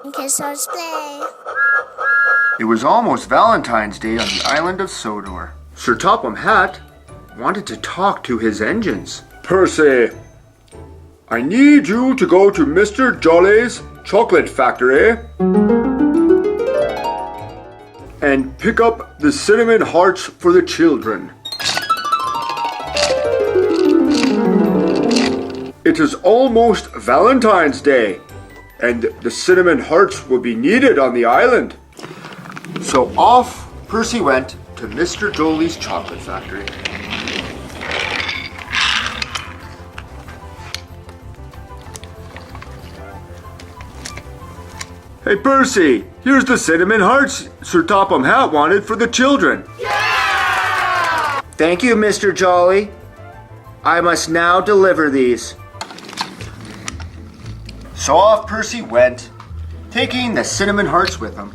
Okay, so let's play. It was almost Valentine's Day on the island of Sodor. Sir Topham Hatt wanted to talk to his engines. Percy, I need you to go to Mr. Jolly's chocolate factory and pick up the cinnamon hearts for the children. It is almost Valentine's Day, and the cinnamon hearts will be needed on the island. So off Percy went to Mr. Jolly's chocolate factory. Hey Percy, here's the cinnamon hearts Sir Topham Hatt wanted for the children. Yeah! Thank you, Mr. Jolly. I must now deliver these. So off Percy went, taking the cinnamon hearts with him.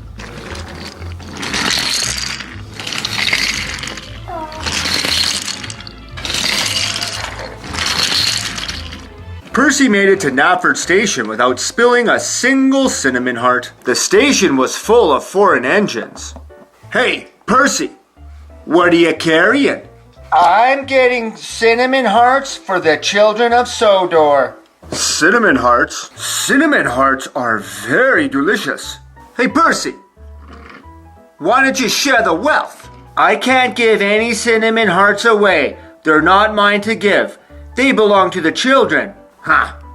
Percy made it to Knapford Station without spilling a single cinnamon heart. The station was full of foreign engines. Hey, Percy, what are you carrying? I'm getting cinnamon hearts for the children of Sodor. Cinnamon hearts? Cinnamon hearts are very delicious. Hey, Percy, why don't you share the wealth? I can't give any cinnamon hearts away. They're not mine to give. They belong to the children.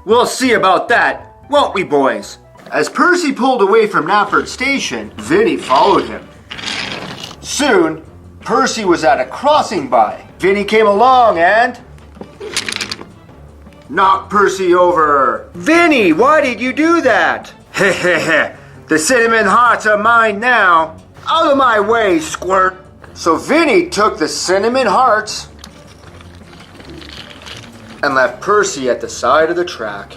We'll see about that, won't we, boys? As Percy pulled away from Knapford Station, Vinny followed him. Soon, Percy was at a crossing by. Vinny came along and knocked Percy over. Vinny, why did you do that? Hehehe, the cinnamon hearts are mine now. Out of my way, squirt. So Vinny took the cinnamon hearts and left Percy at the side of the track.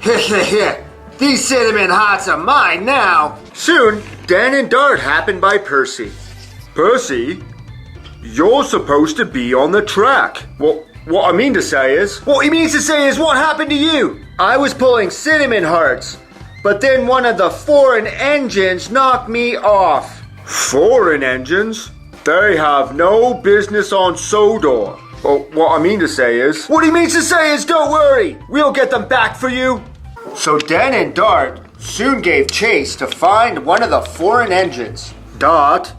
Hehehe, these cinnamon hearts are mine now. Soon, Dan and Dart happened by Percy. Percy, you're supposed to be on the track. Well, what I mean to say is... What he means to say is, what happened to you? I was pulling cinnamon hearts, but then one of the foreign engines knocked me off. Foreign engines? They have no business on Sodor. Well, what I mean to say is... What he means to say is, don't worry, we'll get them back for you. So Dan and Dart soon gave chase to find one of the foreign engines. Dart,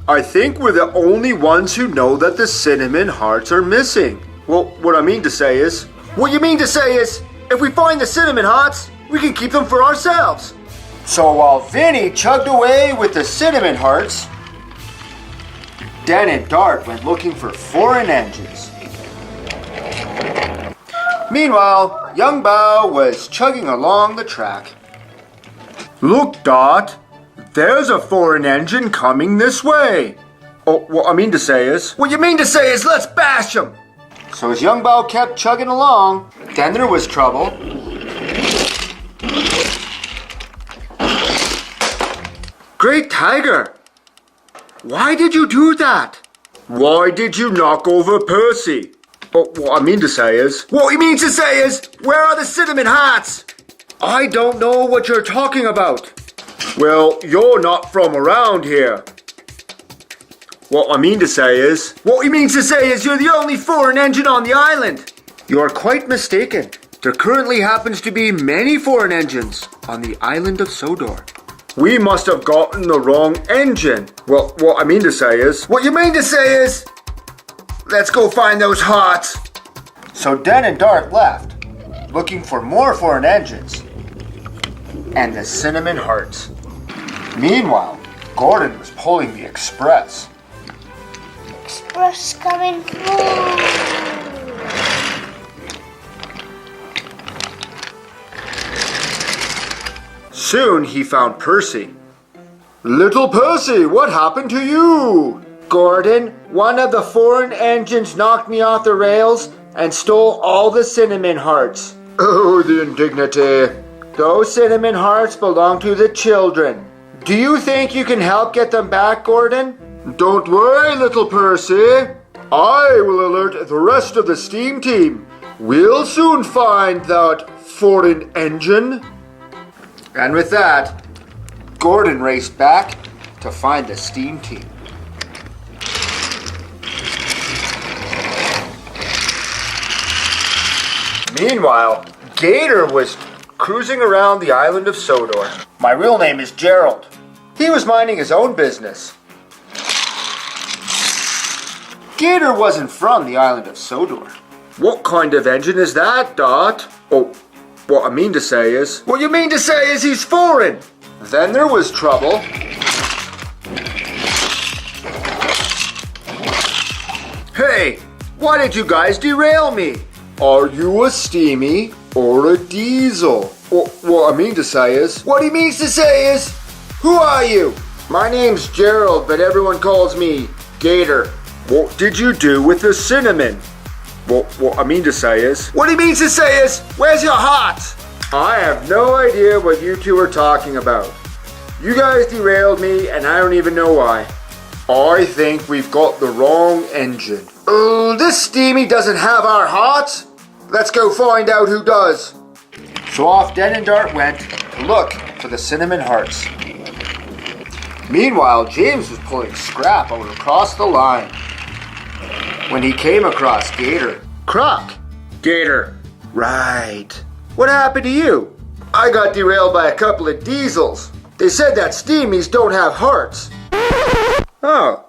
I think we're the only ones who know that the cinnamon hearts are missing. Well, what I mean to say is... What you mean to say is, if we find the cinnamon hearts, we can keep them for ourselves. So while Vinny chugged away with the cinnamon hearts, Dan and Dart went looking for foreign engines. Meanwhile, young Bao was chugging along the track. Look, Dart, there's a foreign engine coming this way. Oh, what I mean to say is... What you mean to say is, let's bash him! So as young Bao kept chugging along, then there was trouble. Great Tiger! Why did you do that? Why did you knock over Percy? Oh, what I mean to say is... What he means to say is, where are the cinnamon hearts? I don't know what you're talking about. Well, you're not from around here. What I mean to say is... What he means to say is you're the only foreign engine on the island. You are quite mistaken. There currently happens to be many foreign engines on the island of Sodor. We must have gotten the wrong engine. Well, what I mean to say is... What you mean to say is... Let's go find those hearts. So Dan and Dart left, looking for more foreign engines and the cinnamon hearts. Meanwhile, Gordon was pulling the express. Express coming through. Soon he found Percy. Little Percy, what happened to you? Gordon, one of the foreign engines knocked me off the rails and stole all the cinnamon hearts. Oh, the indignity. Those cinnamon hearts belong to the children. Do you think you can help get them back, Gordon? Don't worry, little Percy. I will alert the rest of the steam team. We'll soon find that foreign engine. And with that, Gordon raced back to find the steam team. Meanwhile, Gator was cruising around the island of Sodor. My real name is Gerald. He was minding his own business. Gator wasn't from the island of Sodor. What kind of engine is that, Dot? Oh, what I mean to say is... What you mean to say is he's foreign! Then there was trouble. Hey, why did you guys derail me? Are you a steamy or a diesel? What I mean to say is... What he means to say is... Who are you? My name's Gerald, but everyone calls me Gator. What did you do with the cinnamon? What I mean to say is... What he means to say is... Where's your heart? I have no idea what you two are talking about. You guys derailed me and I don't even know why. I think we've got the wrong engine. Oh, this steamy doesn't have our hearts. Let's go find out who does. So off Den and Dart went to look for the cinnamon hearts. Meanwhile, James was pulling scrap out across the line when he came across Gator. Croc! Gator. Right. What happened to you? I got derailed by a couple of diesels. They said that steamies don't have hearts. Oh,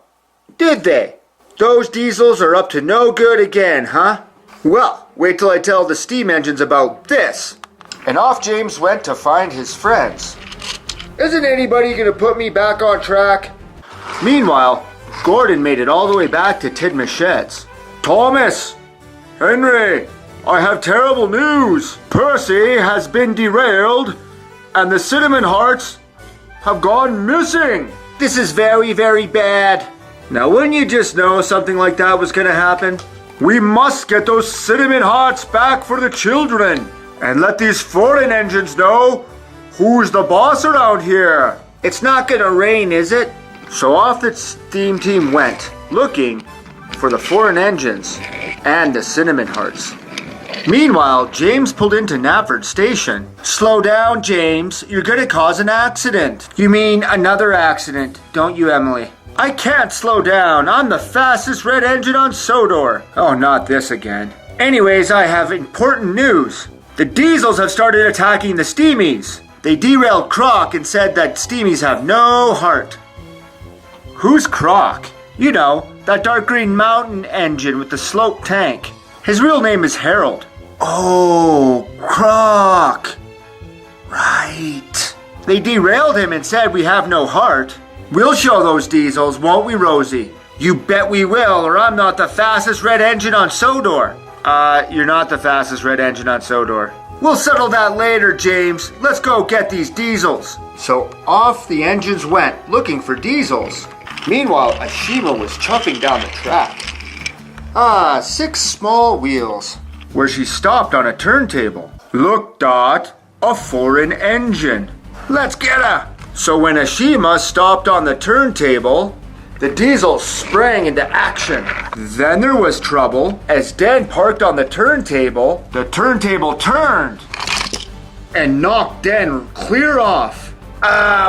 did they? Those diesels are up to no good again, huh? Well, wait till I tell the steam engines about this. And off James went to find his friends. Isn't anybody gonna put me back on track? Meanwhile, Gordon made it all the way back to Tidmouth Sheds. Thomas! Henry! I have terrible news! Percy has been derailed, and the cinnamon hearts have gone missing! This is very, very bad. Now, wouldn't you just know something like that was gonna happen? We must get those cinnamon hearts back for the children, and let these foreign engines know who's the boss around here. It's not gonna rain, is it? So off the steam team went, looking for the foreign engines and the cinnamon hearts. Meanwhile, James pulled into Knapford Station. Slow down, James. You're gonna cause an accident. You mean another accident, don't you, Emily? I can't slow down. I'm the fastest red engine on Sodor. Oh, not this again. Anyways, I have important news. The diesels have started attacking the steamies. They derailed Croc and said that steamies have no heart. Who's Croc? You know, that dark green mountain engine with the sloped tank. His real name is Harold. Oh, Croc. Right. They derailed him and said we have no heart. We'll show those diesels, won't we, Rosie? You bet we will, or I'm not the fastest red engine on Sodor. You're not the fastest red engine on Sodor. We'll settle that later, James. Let's go get these diesels. So off the engines went, looking for diesels. Meanwhile, Ashima was chumping down the track. 6 small wheels. Where she stopped on a turntable. Look, Dot, a foreign engine. Let's get her. So when Ashima stopped on the turntable, the diesel sprang into action. Then there was trouble. As Den parked on the turntable turned and knocked Den clear off.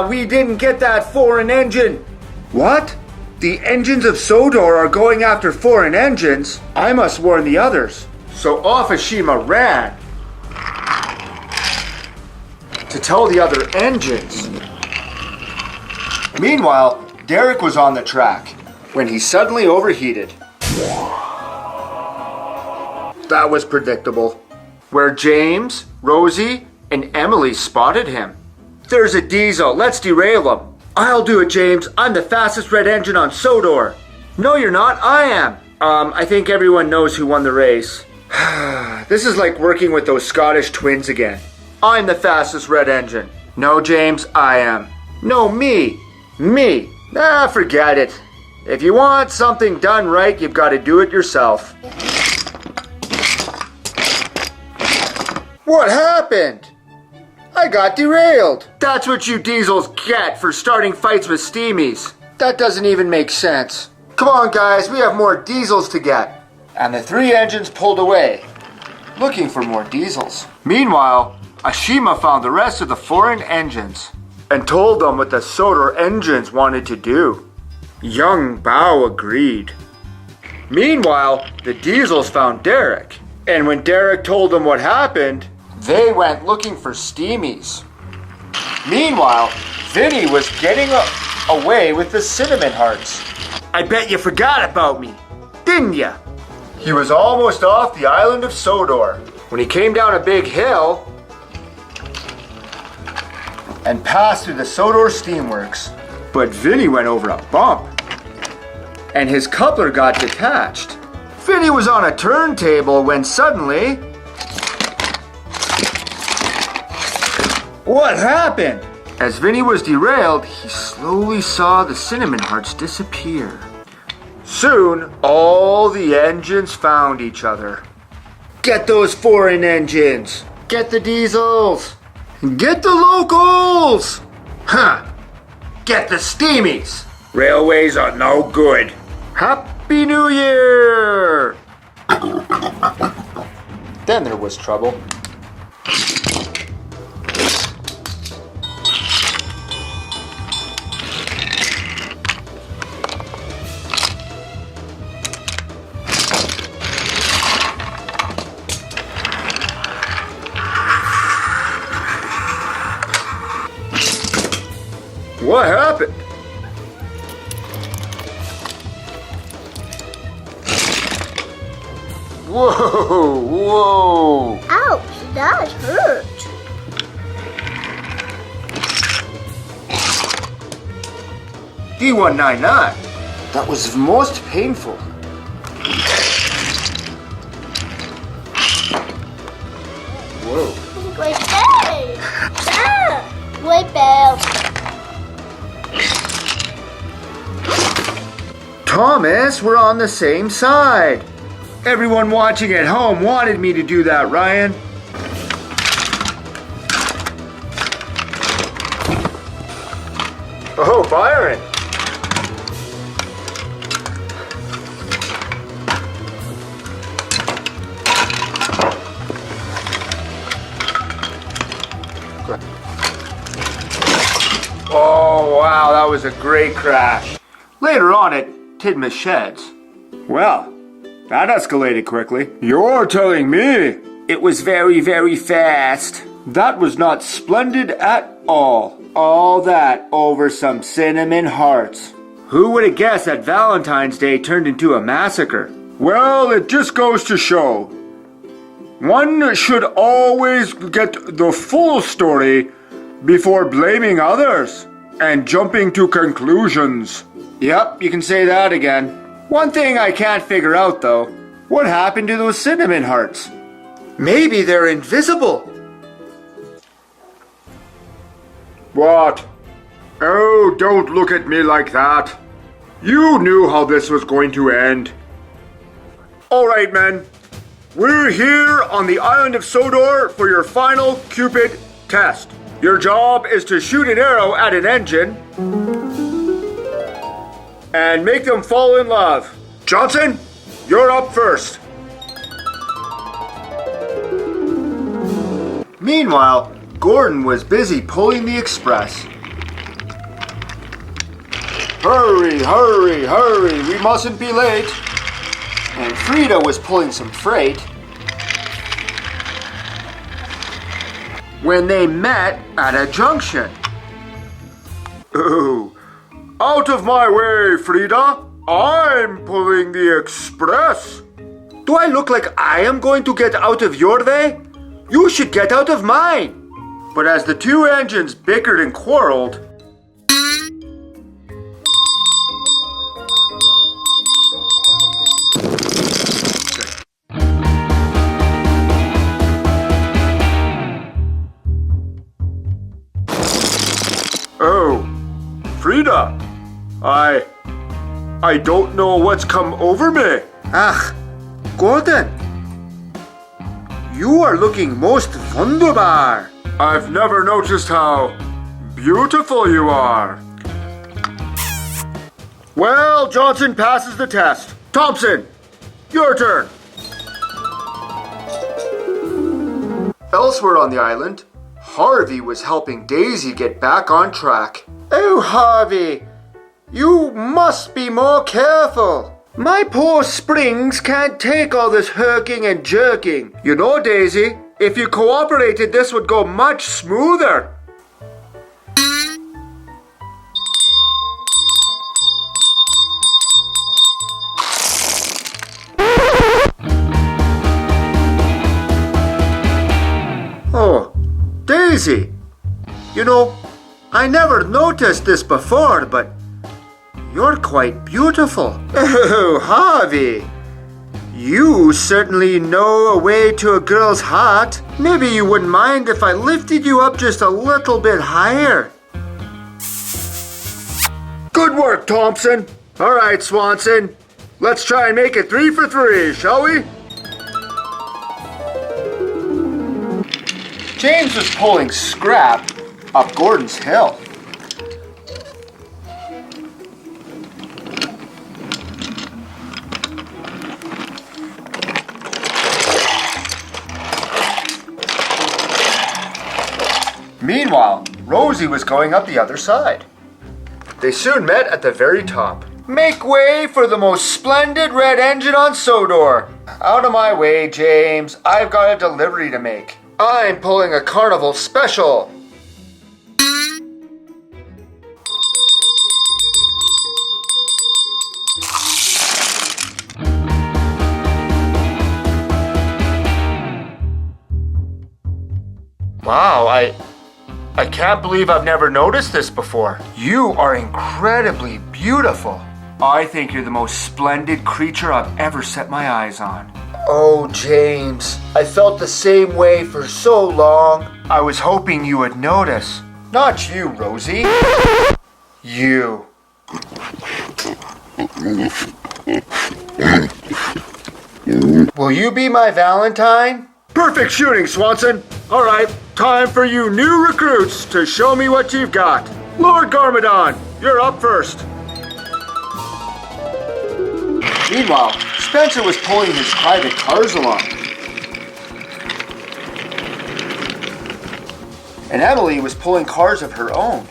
We didn't get that foreign engine. What? The engines of Sodor are going after foreign engines? I must warn the others. So off Ashima ran to tell the other engines. Meanwhile, Derek was on the track when he suddenly overheated. That was predictable. Where James, Rosie, and Emily spotted him. There's a diesel. Let's derail him. I'll do it, James. I'm the fastest red engine on Sodor. No, you're not. I am. I think everyone knows who won the race. This is like working with those Scottish twins again. I'm the fastest red engine. No, James, I am. No, me. Me. Forget it. If you want something done right, you've got to do it yourself. What happened? I got derailed. That's what you diesels get for starting fights with steamies. That doesn't even make sense. Come on, guys, we have more diesels to get. And the 3 engines pulled away. looking for more diesels. Meanwhile, Ashima found the rest of the foreign engines and told them what the Sodor engines wanted to do. Young Bao agreed. Meanwhile, the diesels found Derek, and when Derek told them what happened, they went looking for steamies. Meanwhile, Vinny was getting away with the cinnamon hearts. I bet you forgot about me, didn't ya? He was almost off the island of Sodor when he came down a big hill and passed through the Sodor steamworks. But Vinny went over a bump, and his coupler got detached. Vinny was on a turntable when suddenly... What happened? As Vinny was derailed, he slowly saw the cinnamon hearts disappear. Soon, all the engines found each other. Get those foreign engines! Get the diesels! Get the locals! Huh! Get the steamies! Railways are no good. Happy New Year! Then there was trouble. What happened? Whoa, whoa. Ouch, that hurt. D199. That was most painful. Whoa. Great day. Great bell. Thomas, we're on the same side. Everyone watching at home wanted me to do that, Ryan. Oh, Byron. Oh, wow, that was a great crash. Later on at Tidmouth Sheds. Well, that escalated quickly. You're telling me it was very, very fast. That was not splendid at all. All that over some cinnamon hearts. Who would have guessed that Valentine's Day turned into a massacre? Well, it just goes to show. One should always get the full story before blaming others and jumping to conclusions. Yep, you can say that again. One thing I can't figure out though, what happened to those cinnamon hearts? Maybe they're invisible. What? Oh, don't look at me like that. You knew how this was going to end. Alright men, we're here on the island of Sodor for your final Cupid test. Your job is to shoot an arrow at an engine and make them fall in love. Johnson, you're up first. Meanwhile, Gordon was busy pulling the express. Hurry, hurry, hurry, we mustn't be late. And Frida was pulling some freight when they met at a junction. Oh, out of my way, Frida. I'm pulling the express. Do I look like I am going to get out of your way? You should get out of mine. But as the two engines bickered and quarreled, oh, Frida, I don't know what's come over me. Ach, Gordon, you are looking most wunderbar. I've never noticed how beautiful you are. Well, Johnson passes the test. Thompson, your turn. Elsewhere on the island, Harvey was helping Daisy get back on track. Oh, Harvey, you must be more careful. My poor springs can't take all this herking and jerking. You know, Daisy, if you cooperated, this would go much smoother. Oh, Daisy, you know, I never noticed this before, but you're quite beautiful. Oh, Harvey, you certainly know a way to a girl's heart. Maybe you wouldn't mind if I lifted you up just a little bit higher. Good work, Thompson. All right, Swanson, let's try and make it 3 for 3, shall we? James was pulling scrap up Gordon's hill. Meanwhile, Rosie was going up the other side. They soon met at the very top. Make way for the most splendid red engine on Sodor. Out of my way, James. I've got a delivery to make. I'm pulling a carnival special. Wow, I can't believe I've never noticed this before. You are incredibly beautiful. I think you're the most splendid creature I've ever set my eyes on. Oh, James, I felt the same way for so long. I was hoping you would notice. Not you, Rosie. You. Will you be my Valentine? Perfect shooting, Swanson. All right, time for you new recruits to show me what you've got. Lord Garmadon, you're up first. Meanwhile, Spencer was pulling his private cars along. And Emily was pulling cars of her own.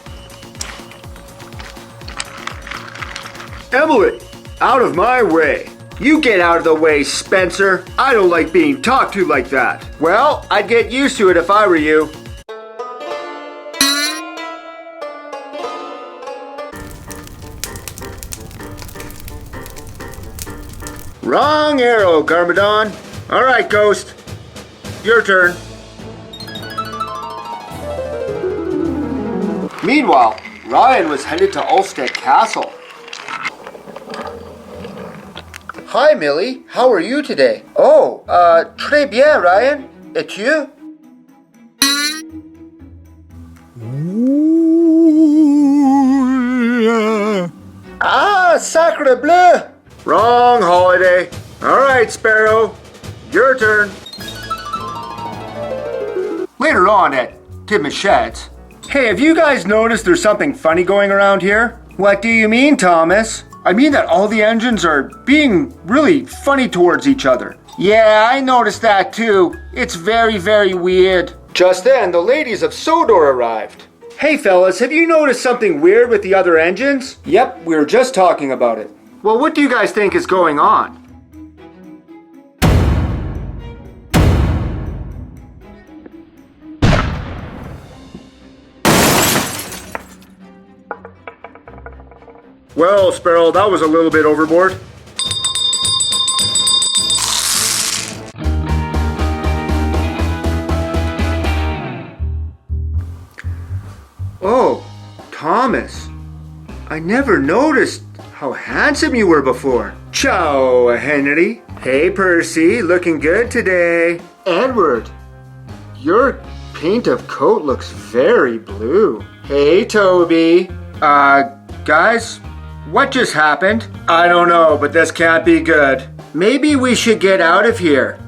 Emily, out of my way. You get out of the way, Spencer. I don't like being talked to like that. Well, I'd get used to it if I were you. Wrong arrow, Garmadon. All right, Ghost. Your turn. Meanwhile, Ryan was headed to Ulstead Castle. Hi, Millie. How are you today? Oh, très bien, Ryan. Et tu? Ah, sacre bleu! Wrong holiday. All right, Sparrow. Your turn. Later on at Tim Shed's. Hey, have you guys noticed there's something funny going around here? What do you mean, Thomas? I mean that all the engines are being really funny towards each other. Yeah, I noticed that too. It's very, very weird. Just then, the ladies of Sodor arrived. Hey fellas, have you noticed something weird with the other engines? Yep, we were just talking about it. Well, what do you guys think is going on? Well, Sparrow, that was a little bit overboard. Oh, Thomas. I never noticed how handsome you were before. Ciao, Henry. Hey, Percy, looking good today. Edward, your paint of coat looks very blue. Hey, Toby. Guys? What just happened? I don't know, but this can't be good. Maybe we should get out of here.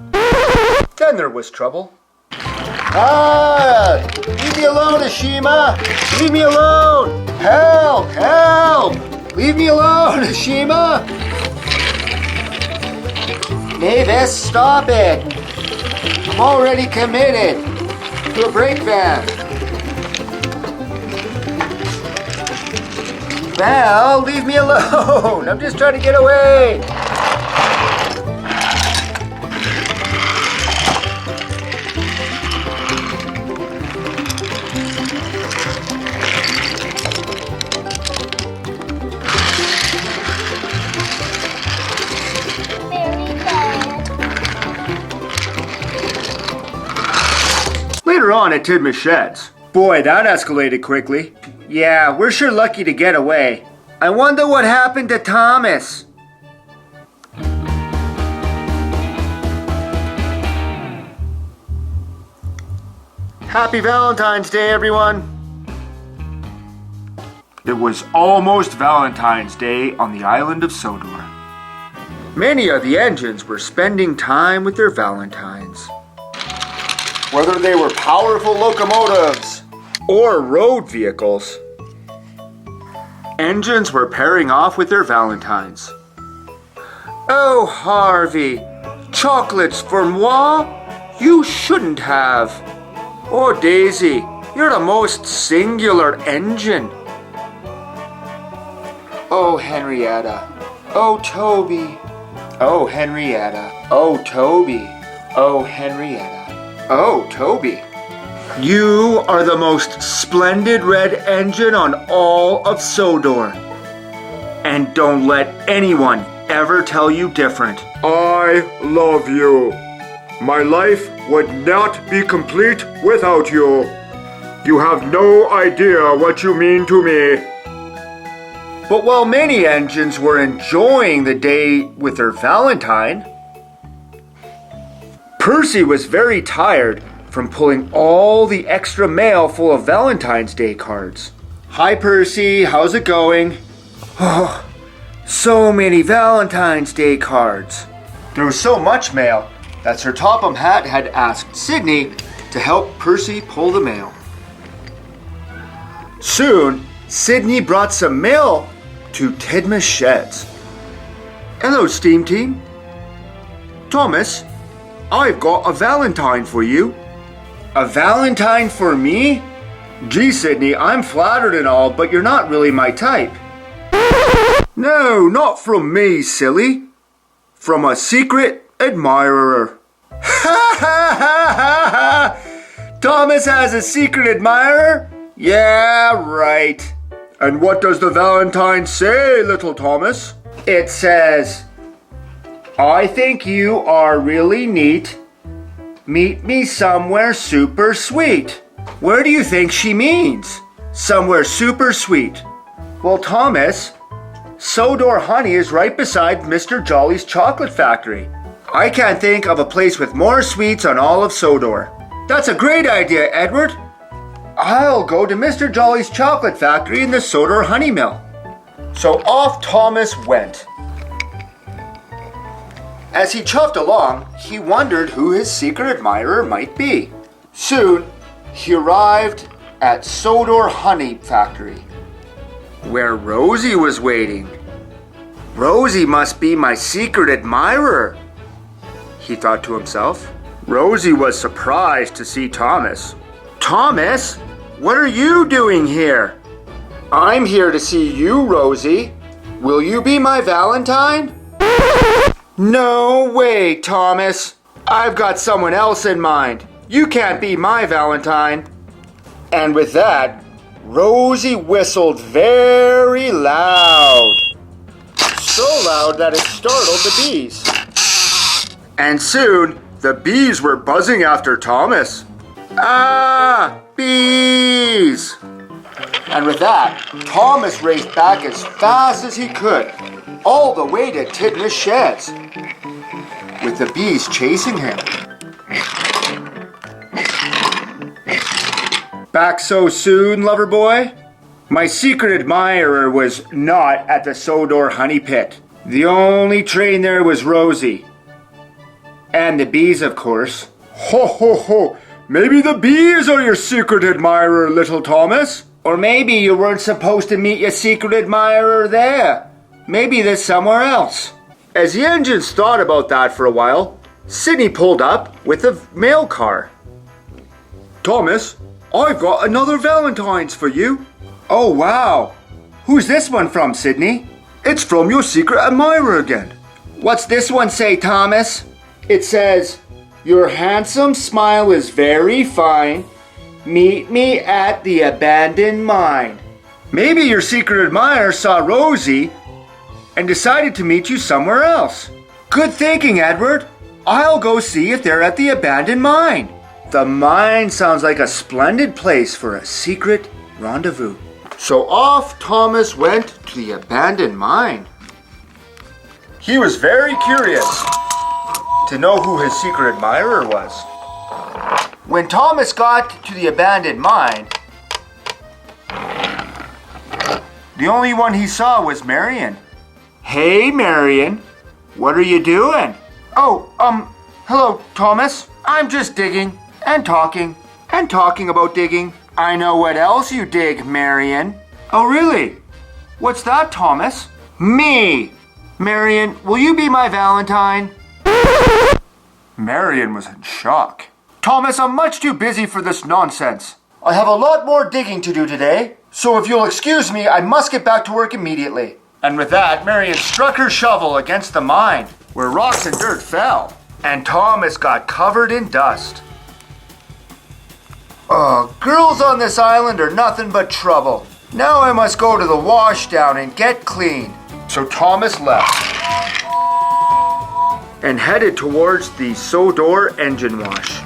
Then there was trouble. Ah! Leave me alone, Ashima! Leave me alone! Help! Help! Leave me alone, Ashima! Mavis, stop it! I'm already committed. to a brake van. Val, leave me alone. I'm just trying to get away. Later on at Tidmouth Sheds. Boy, that escalated quickly. Yeah, we're sure lucky to get away. I wonder what happened to Thomas. Happy Valentine's Day, everyone. It was almost Valentine's Day on the island of Sodor. Many of the engines were spending time with their Valentines. Whether they were powerful locomotives or road vehicles, engines were pairing off with their Valentines. Oh, Harvey, chocolates for moi? You shouldn't have. Oh, Daisy, you're the most singular engine. Oh, Henrietta. Oh, Toby. Oh, Henrietta. Oh, Toby. Oh, Henrietta. Oh, Toby. You are the most splendid red engine on all of Sodor. And don't let anyone ever tell you different. I love you. My life would not be complete without you. You have no idea what you mean to me. But while many engines were enjoying the day with their Valentine, Percy was very tired from pulling all the extra mail full of Valentine's Day cards. Hi, Percy, how's it going? Oh, so many Valentine's Day cards. There was so much mail that Sir Topham Hatt had asked Sydney to help Percy pull the mail. Soon, Sydney brought some mail to Tidmouth Sheds. Hello, Steam Team. Thomas, I've got a Valentine for you. A Valentine for me? Gee, Sydney, I'm flattered and all, but you're not really my type. No, not from me, silly. From a secret admirer. Ha ha ha ha ha! Thomas has a secret admirer? Yeah, right. And what does the Valentine say, little Thomas? It says, I think you are really neat. Meet me somewhere super sweet. Where do you think she means? Somewhere super sweet. Well, Thomas, Sodor honey is right beside Mr. Jolly's chocolate factory. I can't think of a place with more sweets on all of Sodor. That's a great idea, Edward. I'll go to Mr. Jolly's chocolate factory in the Sodor honey mill. So off Thomas went. As he chuffed along, he wondered who his secret admirer might be. Soon, he arrived at Sodor Honey Factory, where Rosie was waiting. Rosie must be my secret admirer, he thought to himself. Rosie was surprised to see Thomas. Thomas, what are you doing here? I'm here to see you, Rosie. Will you be my Valentine? No way, Thomas. I've got someone else in mind. You can't be my Valentine. And with that, Rosie whistled very loud. So loud that it startled the bees. And soon, the bees were buzzing after Thomas. Ah, bees! And with that, Thomas raced back as fast as he could, all the way to Tidmouth Sheds, with the bees chasing him. Back so soon, lover boy? My secret admirer was not at the Sodor honey pit. The only train there was Rosie. And the bees, of course. Ho ho ho! Maybe the bees are your secret admirer, little Thomas. Or maybe you weren't supposed to meet your secret admirer there. Maybe there's somewhere else. As the engines thought about that for a while, Sydney pulled up with a mail car. Thomas, I've got another Valentine's for you. Oh, wow. Who's this one from, Sydney? It's from your secret admirer again. What's this one say, Thomas? It says, your handsome smile is very fine. Meet me at the abandoned mine. Maybe your secret admirer saw Rosie and decided to meet you somewhere else. Good thinking, Edward. I'll go see if they're at the abandoned mine. The mine sounds like a splendid place for a secret rendezvous. So off Thomas went to the abandoned mine. He was very curious to know who his secret admirer was. When Thomas got to the abandoned mine, the only one he saw was Marion. Hey, Marion, what are you doing? Oh, hello, Thomas. I'm just digging and talking about digging. I know what else you dig, Marion. Oh, really? What's that, Thomas? Me. Marion, will you be my Valentine? Marion was in shock. Thomas, I'm much too busy for this nonsense. I have a lot more digging to do today, so if you'll excuse me, I must get back to work immediately. And with that, Marion struck her shovel against the mine, where rocks and dirt fell, and Thomas got covered in dust. Oh, girls on this island are nothing but trouble. Now I must go to the washdown and get clean. So Thomas left and headed towards the Sodor engine wash.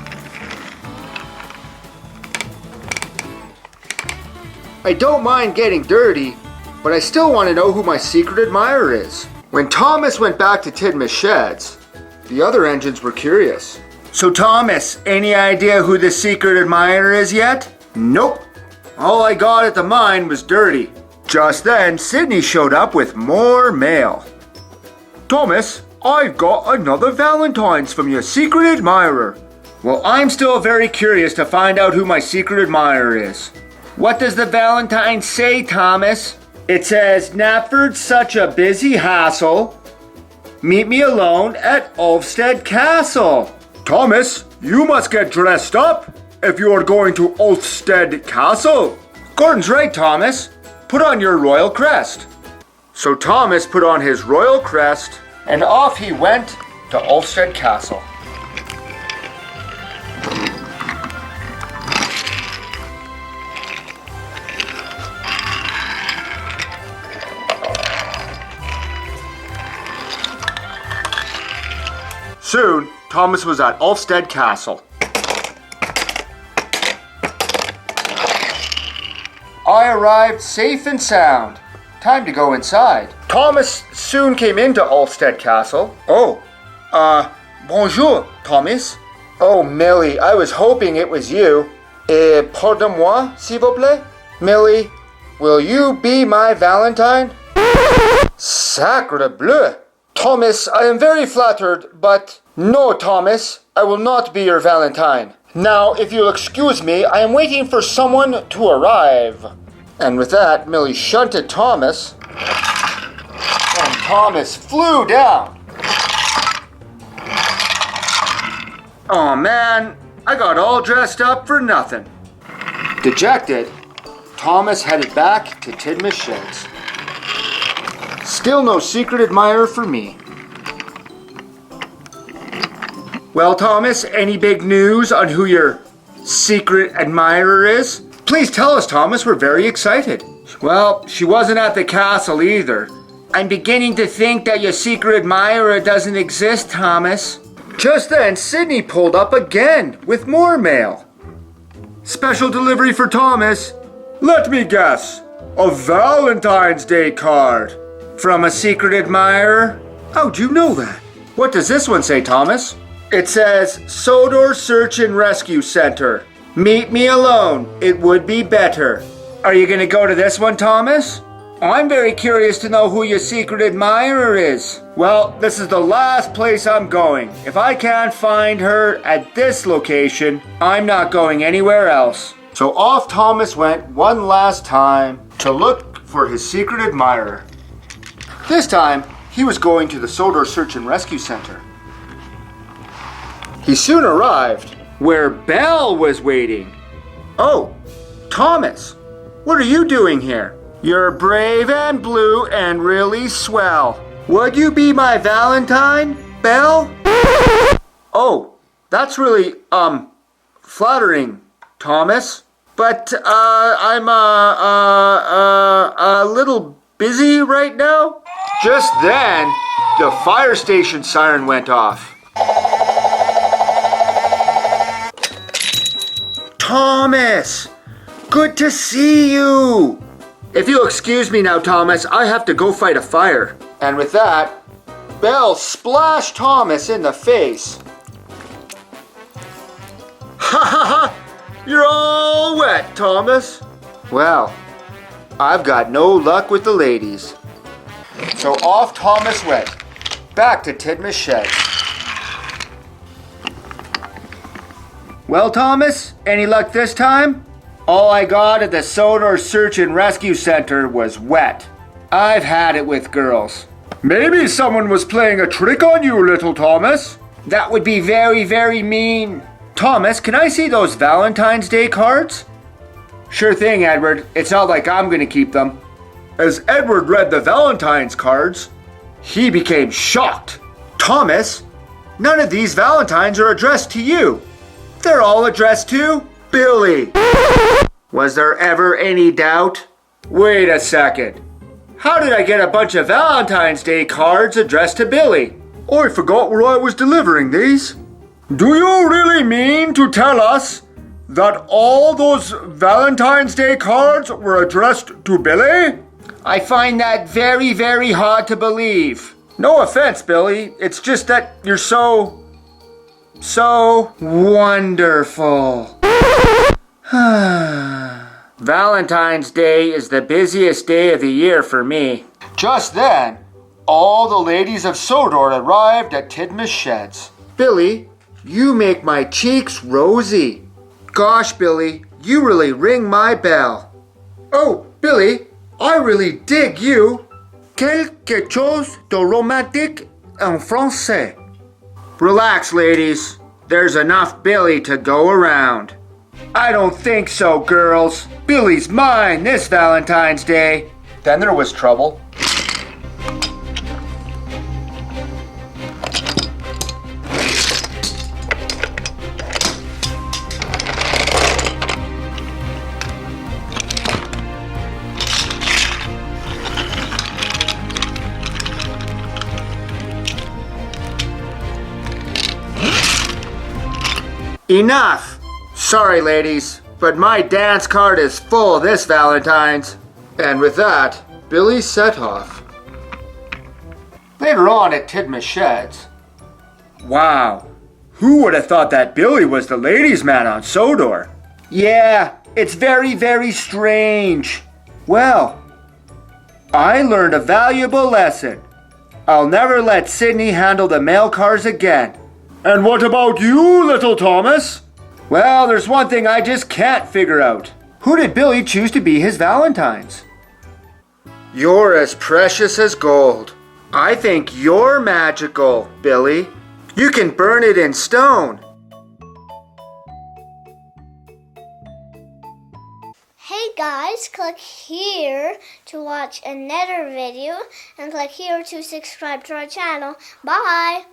I don't mind getting dirty, but I still want to know who my secret admirer is. When Thomas went back to Tidmouth Sheds, the other engines were curious. So Thomas, any idea who the secret admirer is yet? Nope. All I got at the mine was dirty. Just then, Sydney showed up with more mail. Thomas, I've got another Valentine's from your secret admirer. Well, I'm still very curious to find out who my secret admirer is. What does the Valentine say, Thomas? It says, Knapford's such a busy hassle. Meet me alone at Ulfstead Castle. Thomas, you must get dressed up if you are going to Ulfstead Castle. Gordon's right, Thomas. Put on your royal crest. So Thomas put on his royal crest, and off he went to Ulfstead Castle. Soon, Thomas was at Ulfstead Castle. I arrived safe and sound. Time to go inside. Thomas soon came into Ulfstead Castle. Oh, bonjour, Thomas. Oh, Millie, I was hoping it was you. Pardon-moi, s'il vous plaît? Millie, will you be my Valentine? Sacre bleu! Thomas, I am very flattered, but... No, Thomas, I will not be your Valentine. Now, if you'll excuse me, I am waiting for someone to arrive. And with that, Millie shunted Thomas, and Thomas flew down. Oh man, I got all dressed up for nothing. Dejected, Thomas headed back to Tidmouth Sheds. Still no secret admirer for me. Well, Thomas, any big news on who your secret admirer is? Please tell us, Thomas. We're very excited. Well, she wasn't at the castle either. I'm beginning to think that your secret admirer doesn't exist, Thomas. Just then, Sydney pulled up again with more mail. Special delivery for Thomas. Let me guess. A Valentine's Day card. From a secret admirer? How'd you know that? What does this one say, Thomas? It says, Sodor Search and Rescue Center. Meet me alone. It would be better. Are you going to go to this one, Thomas? I'm very curious to know who your secret admirer is. Well, this is the last place I'm going. If I can't find her at this location, I'm not going anywhere else. So off Thomas went one last time to look for his secret admirer. This time, he was going to the Sodor Search and Rescue Center. He soon arrived where Belle was waiting. Oh, Thomas, what are you doing here? You're brave and blue and really swell. Would you be my Valentine, Belle? Oh, that's really, flattering, Thomas. But, I'm, a little busy right now. Just then, the fire station siren went off. Thomas! Good to see you! If you'll excuse me now, Thomas, I have to go fight a fire. And with that, Belle splashed Thomas in the face. Ha ha ha! You're all wet, Thomas. Well, I've got no luck with the ladies. So off Thomas went, back to Tidmouth's shed. Well, Thomas, any luck this time? All I got at the Sodor Search and Rescue Center was wet. I've had it with girls. Maybe someone was playing a trick on you, little Thomas. That would be very, very mean. Thomas, can I see those Valentine's Day cards? Sure thing, Edward. It's not like I'm gonna keep them. As Edward read the Valentine's cards, he became shocked. Thomas, none of these Valentines are addressed to you. They're all addressed to Billy. Was there ever any doubt? Wait a second. How did I get a bunch of Valentine's Day cards addressed to Billy? I forgot where I was delivering these. Do you really mean to tell us that all those Valentine's Day cards were addressed to Billy? I find that very, very hard to believe. No offense, Billy. It's just that you're so wonderful. Valentine's Day is the busiest day of the year for me. Just then, all the ladies of Sodor arrived at Tidmouth's sheds. Billy, you make my cheeks rosy. Gosh, Billy, you really ring my bell. Oh, Billy, I really dig you. Quelque chose de romantique en français. Relax, ladies. There's enough Billy to go around. I don't think so, girls. Billy's mine this Valentine's Day. Then there was trouble. Enough! Sorry, ladies, but my dance card is full this Valentine's. And with that, Billy set off. Later on at Tidmouth's sheds. Wow, who would have thought that Billy was the ladies' man on Sodor? Yeah, it's very, very strange. Well, I learned a valuable lesson. I'll never let Sydney handle the mail cars again. And what about you, little Thomas? Well, there's one thing I just can't figure out. Who did Billy choose to be his Valentines? You're as precious as gold. I think you're magical, Billy. You can burn it in stone. Hey guys, click here to watch another video and click here to subscribe to our channel. Bye!